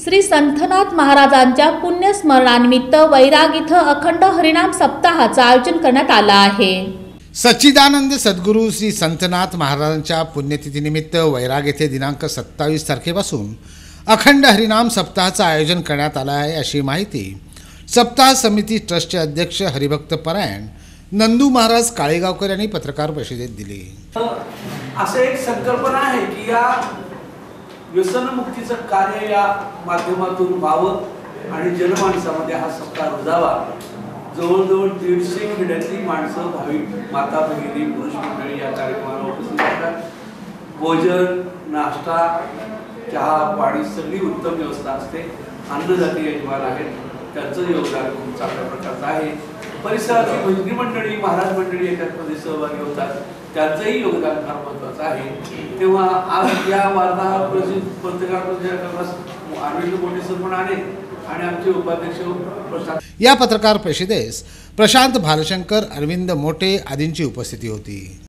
श्री संतनाथ महाराजांच्या पुण्यस्मरणानिमित्त वैराग इथं अखंड हरिनाम सप्ताहाचं आयोजन करण्यात आलं आहे। सच्चिदानंद सद्गुरू श्री संतनाथ महाराजांच्या पुण्यतिथीनिमित्त वैराग येथे दिनांक 27 तारखेपासून अखंड हरिनाम सप्ताहाचं आयोजन करण्यात आलं आहे, अशी माहिती सप्ताह समिती ट्रस्टचे अध्यक्ष हरिभक्त परायण नंदू महाराज काळेगावकर यांनी पत्रकार परिषदेत दिली। असे एक संकल्पना आहे की या व्यसनमुक्तीचं कार्य या माध्यमातून व्हावं आणि जनमानसामध्ये हा सप्ताह रुजावा। जवळजवळ 150 खेड्यातली माणसं, भाविक माता भगिनी, पुरुष मंडळी या कार्यक्रमाला उपस्थित असतात। भोजन, नाश्ता, चहा, पाणी सगळी उत्तम व्यवस्था असते। अन्नदाते यजमान आहेत, त्यांचं योगदान खूप चांगल्या प्रकारचं आहे। परिसरातली भजनी मंडळी, महाराज मंडळी याच्यामध्ये सहभागी होतात, त्यांचंही योगदान फार महत्त्वाचं आहे। तेव्हा आज या वार्ताहर पत्रकार परिषदेला अरविंद मोठे सर पण आले आणि आमचे उपाध्यक्ष प्रशांत। या पत्रकार परिषदेस प्रशांत भालशंकर, अरविंद मोठे आदींची उपस्थिती होती।